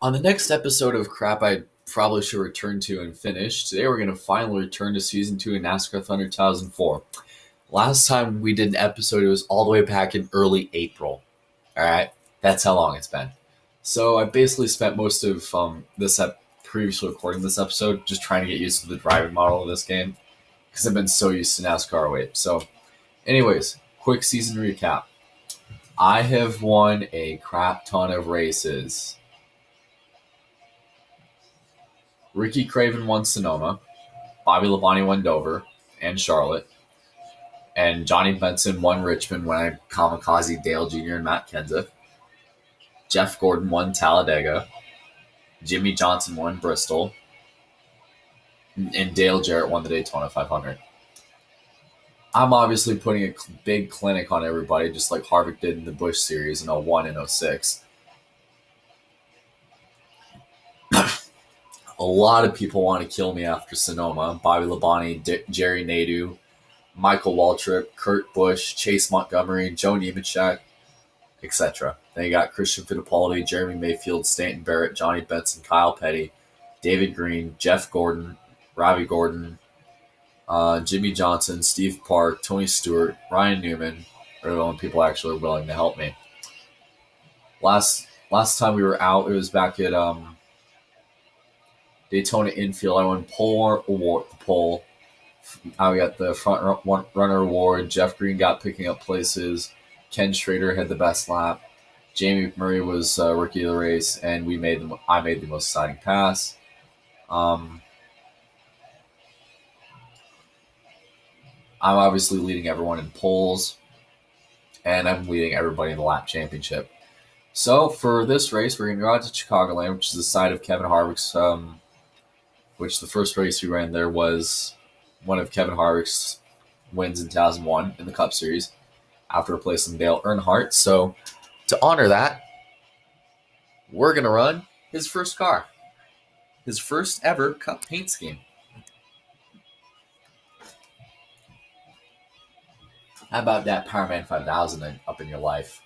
On the next episode of Crap I probably should return to and finish, today we're going to finally return to Season 2 of NASCAR Thunder 2004. Last time we did an episode, it was all the way back in early April. Alright? That's how long it's been. So I basically spent most of previously recording this episode just trying to get used to the driving model of this game, because I've been so used to NASCAR 08. So, anyways, quick season recap. I have won a crap ton of races. Ricky Craven won Sonoma, Bobby Labonte won Dover and Charlotte, and Johnny Benson won Richmond when I kamikaze Dale Jr. and Matt Kenseth. Jeff Gordon won Talladega, Jimmy Johnson won Bristol, and Dale Jarrett won the Daytona 500. I'm obviously putting a big clinic on everybody, just like Harvick did in the Busch Series in 01 and 06. A lot of people want to kill me after Sonoma. Bobby Labonte, Jerry Nadeau, Michael Waltrip, Kurt Busch, Chase Montgomery, Joe Nemechek, etc. Then you got Christian Fittipaldi, Jeremy Mayfield, Stanton Barrett, Johnny Benson, Kyle Petty, David Green, Jeff Gordon, Robbie Gordon, Jimmy Johnson, Steve Park, Tony Stewart, Ryan Newman are the only people actually willing to help me. Last time we were out, it was back at Daytona Infield. I won pole. I got the front runner award. Jeff Green got picking up places. Ken Schrader had the best lap. Jamie McMurray was rookie of the race, and I made the most exciting pass. I'm obviously leading everyone in poles, and I'm leading everybody in the lap championship. So for this race, we're going to go out to Chicagoland, which is the site of Kevin Harvick's, which the first race we ran there was one of Kevin Harvick's wins in 2001 in the Cup Series after replacing Dale Earnhardt. So to honor that, we're going to run his first car, his first ever Cup paint scheme. How about that Powerman 5000 up in your life?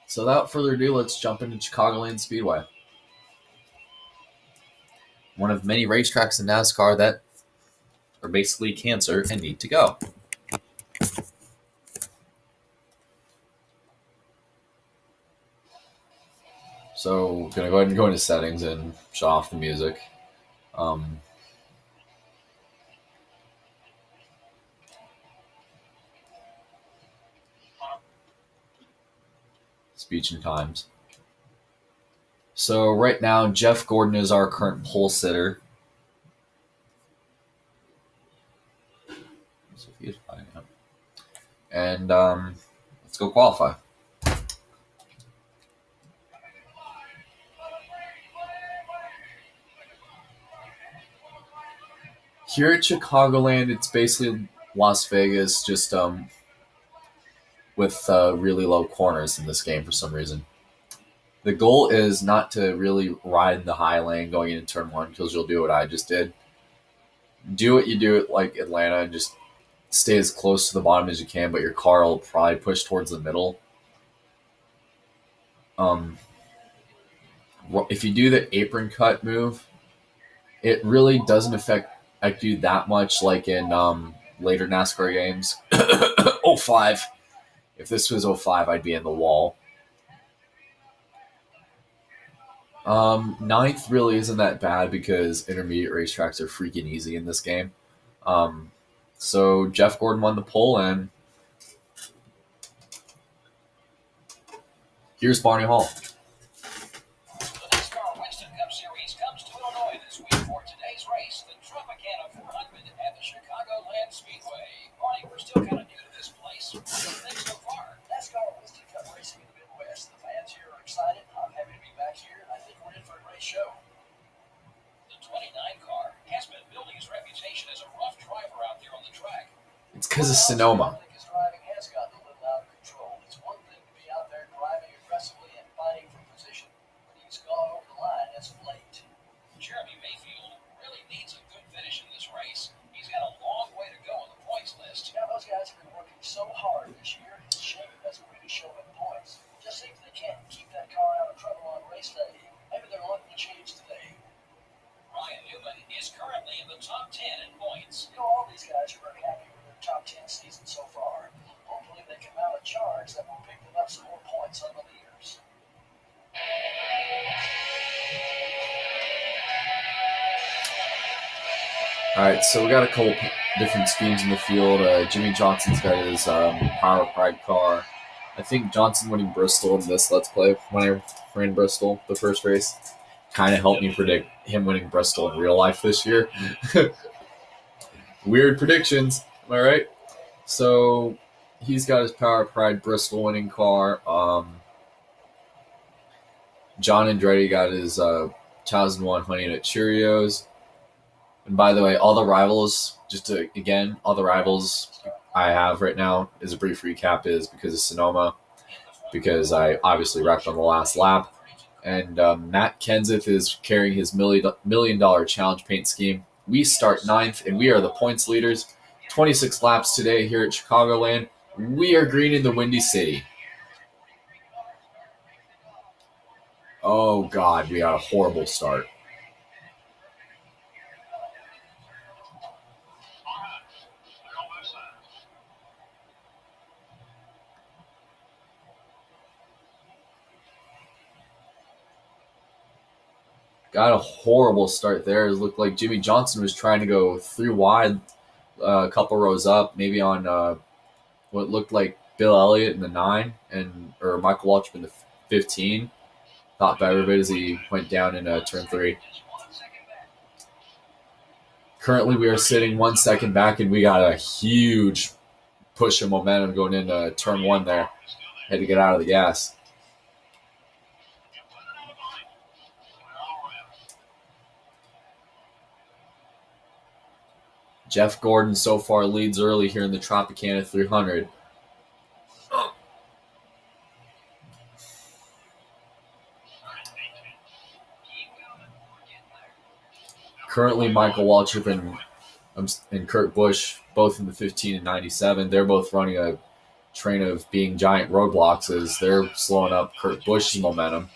So without further ado, let's jump into Chicagoland Speedway. One of many racetracks in NASCAR that are basically cancer and need to go. So we're going to go ahead and go into settings and shut off the music. Speech and times. So right now, Jeff Gordon is our current pole sitter. And let's go qualify. Here at Chicagoland, it's basically Las Vegas, just with really low corners in this game for some reason. The goal is not to really ride the high lane going into turn one, because you'll do what I just did. Do what you do at like Atlanta and just stay as close to the bottom as you can, but your car will probably push towards the middle. If you do the apron cut move, it really doesn't affect you that much like in later NASCAR games. 05. If this was 05, I'd be in the wall. Ninth really isn't that bad because intermediate racetracks are freaking easy in this game. So Jeff Gordon won the pole, and here's Barney Hall. The NASCAR Winston Cup Series comes to Illinois this week for today's race, the Tropicana 400 at the Chicagoland Speedway. Barney, we're still kind of new to this place. What do you think so far? NASCAR Winston Cup racing in the Midwest. The fans here are excited. I'm happy to be back here. I think we're in for a great show. The 29 car has been building his reputation as a rough driver out there on the track. It's because of Sonoma. I think his driving has gotten a little out of control. It's one thing to be out there driving aggressively and fighting for position, but he's gone over the line as of late. Jeremy Mayfield really needs a good finish in this race. He's got a long way to go on the points list. Yeah, those guys have been working so hard this year. It's a shame it doesn't really show in points. Just think they can't keep that car out of trouble on race day. Maybe they're looking All right, so we got a couple different schemes in the field. Jimmy Johnson's got his Power Pride car. I think Johnson winning Bristol in this Let's Play when I ran Bristol the first race kind of helped me predict him winning Bristol in real life this year. Weird predictions, am I right? So he's got his Power Pride Bristol winning car. John Andretti got his 2001 Honey Nut Cheerios. And by the way, all the rivals, all the rivals I have right now, as a brief recap, is because of Sonoma, because I obviously wrecked on the last lap. And Matt Kenseth is carrying his $1 million challenge paint scheme. We start 9th, and we are the points leaders. 26 laps today here at Chicagoland. We are green in the Windy City. Oh, God, we got a horrible start. Got a horrible start there. It looked like Jimmy Johnson was trying to go 3 wide, a couple rows up, maybe on what looked like Bill Elliott in the 9 or Michael Waltrip in the 15. Thought better of it as he went down in turn 3. Currently, we are sitting 1 second back, and we got a huge push of momentum going into turn 1 there. Had to get out of the gas. Jeff Gordon so far leads early here in the Tropicana 300. Currently, Michael Waltrip and Kurt Busch, both in the 15 and 97, they're both running a train of being giant roadblocks as they're slowing up Kurt Busch's momentum.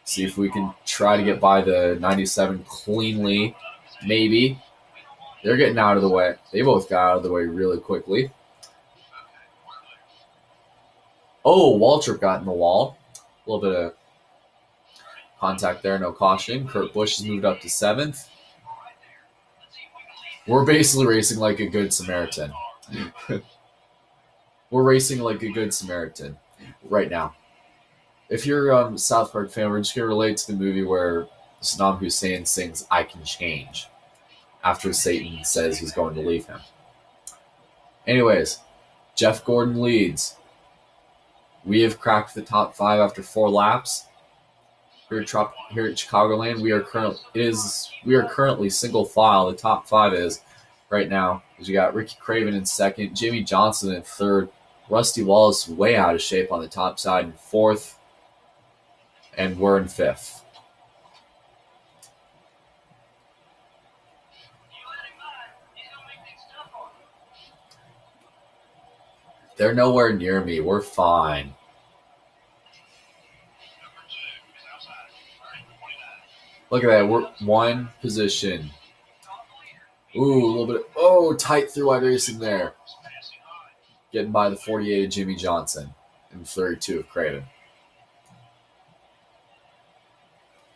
See if we can try to get by the 97 cleanly. Maybe. They're getting out of the way. They both got out of the way really quickly. Oh, Waltrip got in the wall. A little bit of contact there, no caution. Kurt Busch has moved up to 7th. We're basically racing like a good Samaritan. We're racing like a good Samaritan right now. If you're a South Park fan, we're just going to relate to the movie where Saddam Hussein sings "I Can Change" after Satan says he's going to leave him. Anyways, Jeff Gordon leads. We have cracked the top 5 after 4 laps. Here at Chicagoland, we are currently single file. The top 5 is right now. You got Ricky Craven in 2nd, Jimmy Johnson in 3rd, Rusty Wallace way out of shape on the top side in 4th, and we're in 5th. They're nowhere near me. We're fine. Look at that. We're 1 position. Ooh, a little bit. Tight through-wide racing there. Getting by the 48 of Jimmy Johnson and 32 of Craven.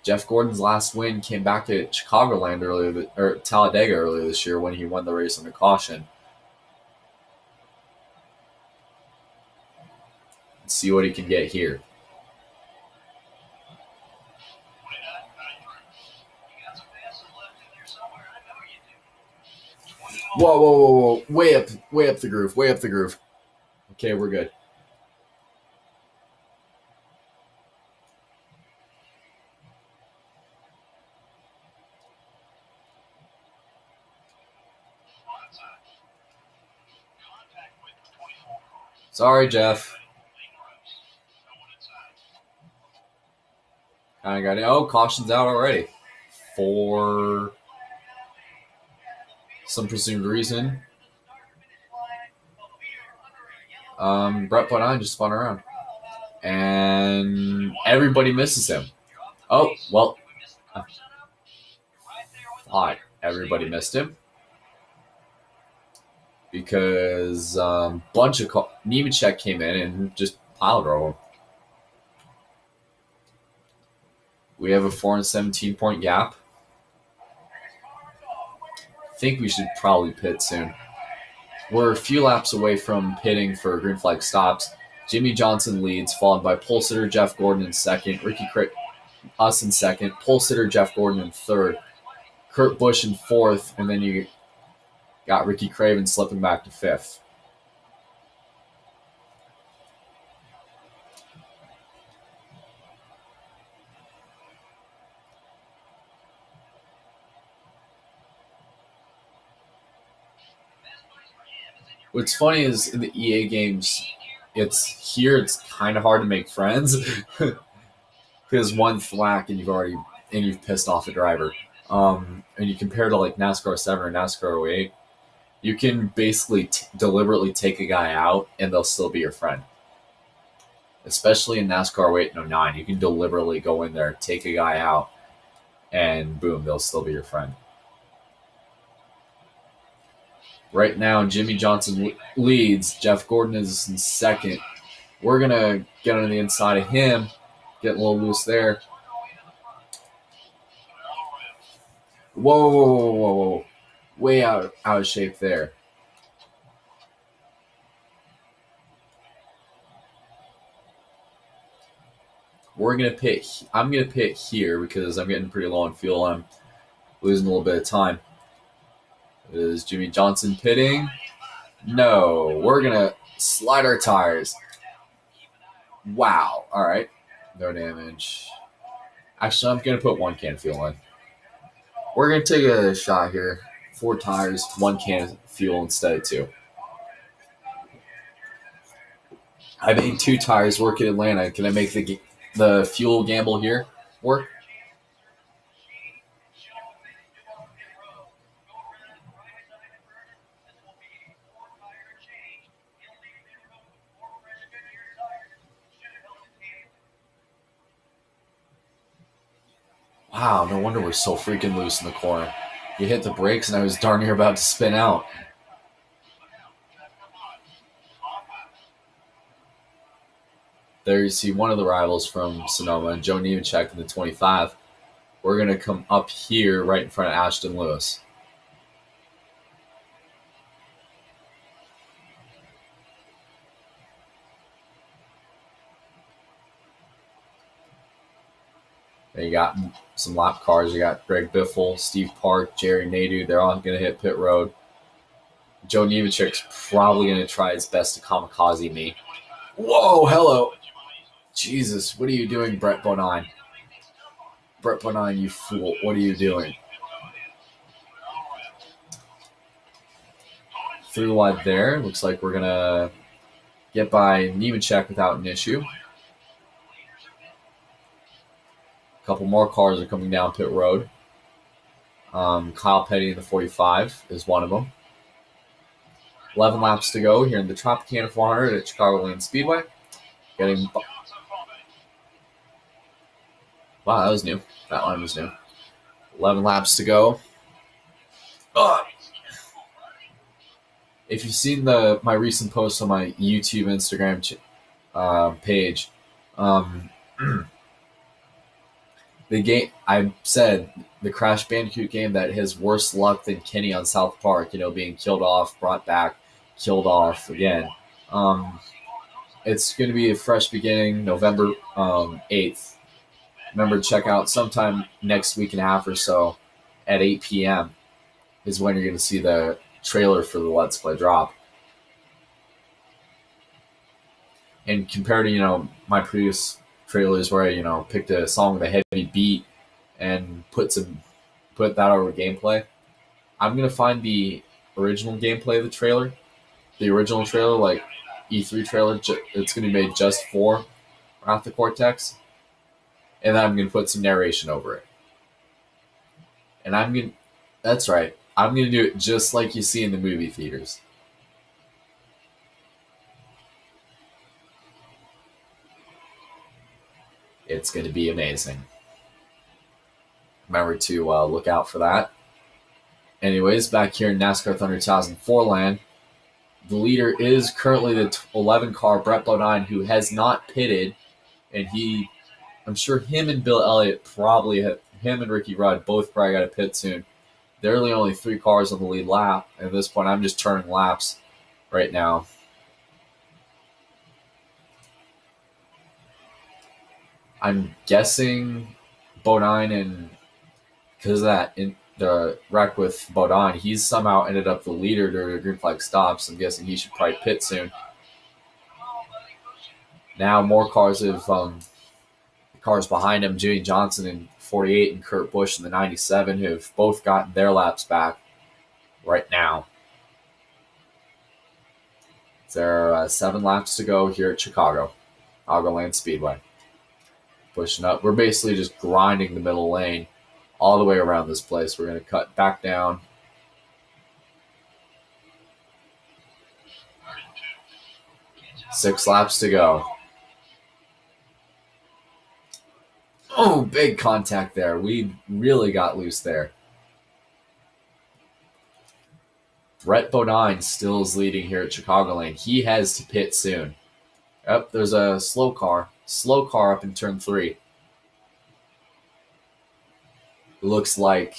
Jeff Gordon's last win came back at Chicagoland Talladega earlier this year when he won the race under caution. Let's see what he can get here. Whoa. Way up the groove. Okay, we're good. Sorry, Jeff. I got it. Oh, caution's out already. For some presumed reason. Brett Bonine just spun around. And everybody misses him. Oh, well. I thought everybody missed him. Because bunch of Nemechek came in and just pile drove him. We have a 4 and 17 point gap. think we should probably pit soon. We're a few laps away from pitting for green flag stops. Jimmy Johnson leads, followed by pole sitter Jeff Gordon in second, us in second, pole sitter Jeff Gordon in third, Kurt Busch in fourth, and then you got Ricky Craven slipping back to fifth. What's funny is in the EA games, it's kind of hard to make friends because one thwack and you've pissed off a driver. And you compare to like NASCAR 7 or NASCAR 08, you can basically deliberately take a guy out and they'll still be your friend. Especially in NASCAR 08 and 09, you can deliberately go in there, take a guy out, and boom, they'll still be your friend. Right now, Jimmy Johnson leads. Jeff Gordon is in second. We're going to get on the inside of him, get a little loose there. Whoa. Way out of shape there. I'm going to pit here because I'm getting pretty low on fuel. I'm losing a little bit of time. Is Jimmy Johnson pitting? No. We're going to slide our tires. Wow. All right. No damage. Actually, I'm going to put 1 can of fuel in. We're going to take a shot here. 4 tires, 1 can of fuel instead of 2. I made 2 tires work in Atlanta. Can I make the fuel gamble here work? Wow, no wonder we're so freaking loose in the corner. You hit the brakes and I was darn near about to spin out. There you see one of the rivals from Sonoma, Joe Nemechek in the 25. We're going to come up here right in front of Ashton Lewis. Then you got some lap cars. You got Greg Biffle, Steve Park, Jerry Nadeau. They're all going to hit pit road. Joe Nemechek's probably going to try his best to kamikaze me. Whoa, hello. Jesus, what are you doing, Brett Bonine? Brett Bonine, you fool. What are you doing? Through wide there. Looks like we're going to get by Nemechek without an issue. A couple more cars are coming down pit road. Kyle Petty in the 45 is one of them. 11 laps to go here in the Tropicana 400 at Chicagoland Speedway. Wow, that was new. That line was new. 11 laps to go. Ugh. If you've seen my recent posts on my YouTube, Instagram page, the game I said the Crash Bandicoot game that has worse luck than Kenny on South Park, being killed off, brought back, killed off again. It's going to be a fresh beginning, November 8th. Remember to check out sometime next week and a half or so at 8 p.m. is when you're going to see the trailer for the Let's Play drop. And compared to, my previous trailers where I, picked a song with a heavy beat and put that over gameplay, I'm going to find the original gameplay of the trailer, like E3 trailer, it's going to be made just for Wrath of Cortex, and then I'm going to put some narration over it. And that's right, I'm going to do it just like you see in the movie theaters. It's going to be amazing. Remember to look out for that. Anyways, back here in NASCAR Thunder 2004 land, the leader is currently the 11 car Brett Bonine, who has not pitted, and I'm sure him and Bill Elliott him and Ricky Rudd both probably got to pit soon. There are only 3 cars on the lead lap. At this point, I'm just turning laps right now. I'm guessing Bodine, and because of that, in the wreck with Bodine, he's somehow ended up the leader during the green flag stops. I'm guessing he should probably pit soon. Now more cars have cars behind him, Jimmy Johnson in 48 and Kurt Busch in the 97, who have both gotten their laps back right now. There are 7 laps to go here at Chicagoland Speedway. Pushing up. We're basically just grinding the middle lane all the way around this place. We're going to cut back down. Six laps to go. Oh, big contact there. We really got loose there. Brett Bodine still is leading here at Chicagoland. He has to pit soon. Yep, there's a slow car. Slow car up in turn 3. Looks like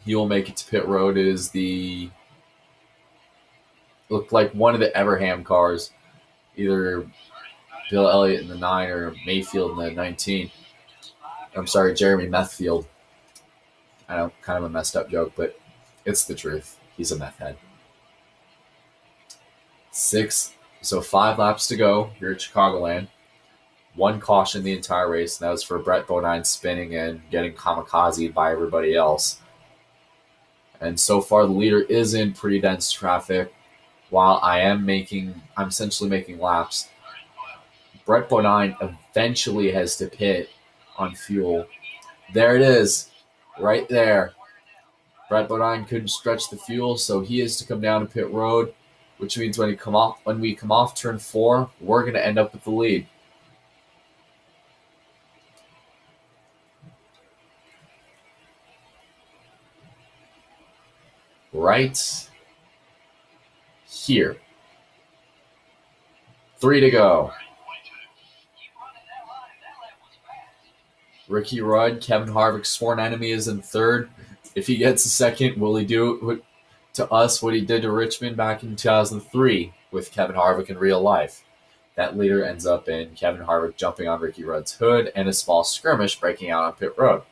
he will make it to pit road. It is the... Looked like one of the Everham cars. Either Bill Elliott in the 9 or Mayfield in the 19. I'm sorry, Jeremy Methfield. I know, kind of a messed up joke, but it's the truth. He's a meth head. 5 laps to go here at Chicagoland. 1 caution the entire race, and that was for Brett Bodine spinning and getting kamikazed by everybody else. And so far, the leader is in pretty dense traffic, while I'm essentially making laps. Brett Bodine eventually has to pit on fuel. There it is, right there. Brett Bodine couldn't stretch the fuel, so he is to come down to pit road, which means when we come off turn 4, we're going to end up with the lead. Right here. 3 to go. Ricky Rudd, Kevin Harvick's sworn enemy, is in 3rd. If he gets a 2nd, will he do to us what he did to Richmond back in 2003 with Kevin Harvick in real life? That leader ends up in Kevin Harvick jumping on Ricky Rudd's hood and a small skirmish breaking out on pit road.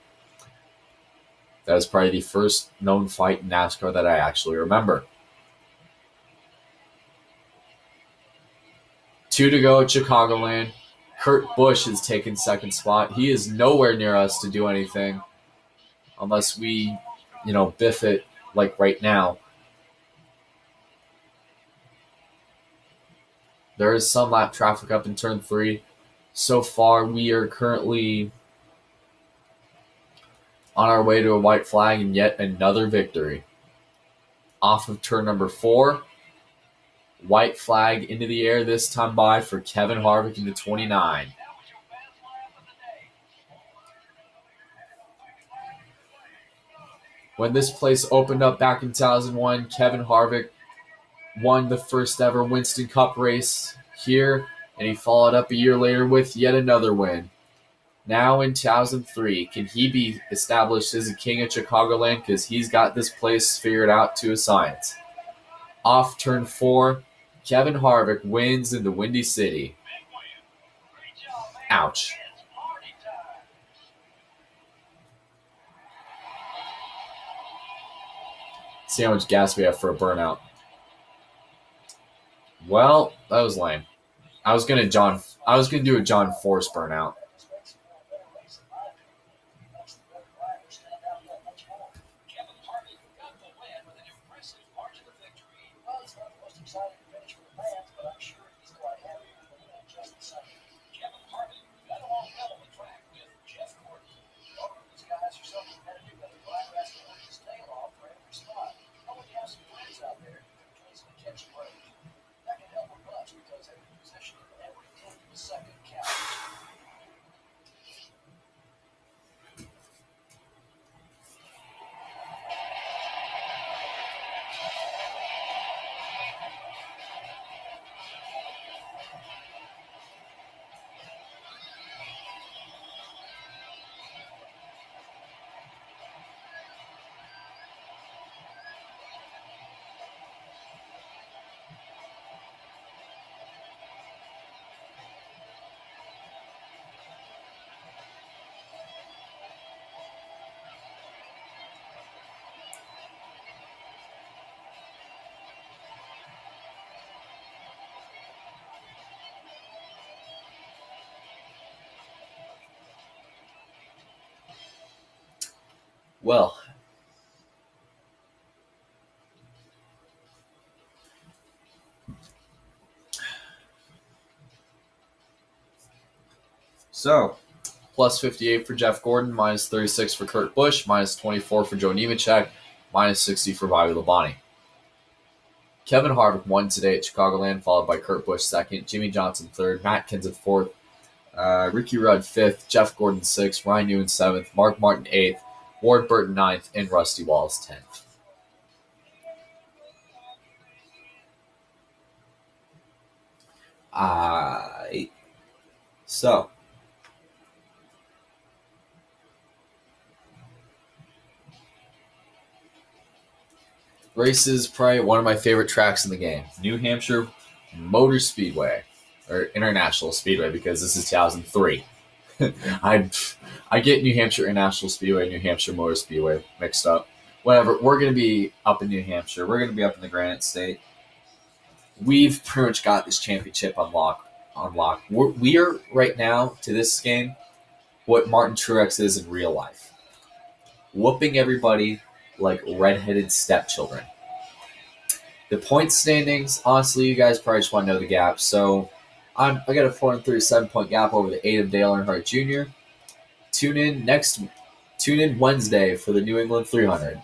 That was probably the first known fight in NASCAR that I actually remember. 2 to go at Chicagoland. Kurt Busch is taking 2nd spot. He is nowhere near us to do anything unless we, biff it like right now. There is some lap traffic up in turn 3. So far, we are currently on our way to a white flag and yet another victory. Off of turn number 4. White flag into the air this time by for Kevin Harvick into 29. When this place opened up back in 2001, Kevin Harvick won the first ever Winston Cup race here, and he followed up a year later with yet another win. Now in 2003, can he be established as a king of Chicagoland? Because he's got this place figured out to a science. Off turn 4, Kevin Harvick wins in the Windy City. Ouch. See how much gas we have for a burnout. Well, that was lame. I was gonna do a John Force burnout. Well, so plus 58 for Jeff Gordon, minus 36 for Kurt Busch, minus 24 for Joe Nemechek, minus 60 for Bobby Labonte. Kevin Harvick won today at Chicagoland, followed by Kurt Busch second, Jimmy Johnson third, Matt Kenseth fourth, Ricky Rudd fifth, Jeff Gordon sixth, Ryan Newman seventh, Mark Martin eighth, Ward Burton ninth, and Rusty Wallace 10th. So race is probably one of my favorite tracks in the game. New Hampshire Motor Speedway, or International Speedway, because this is 2003. I get New Hampshire International Speedway, New Hampshire Motor Speedway mixed up. Whatever, we're going to be up in New Hampshire. We're going to be up in the Granite State. We've pretty much got this championship on lock. We are right now, to this game, what Martin Truex is in real life. Whooping everybody like redheaded stepchildren. The point standings, honestly, you guys probably just want to know the gap. So I got a 437-point gap over the 8 of Dale Earnhardt Jr. Tune in Wednesday for the New England 300.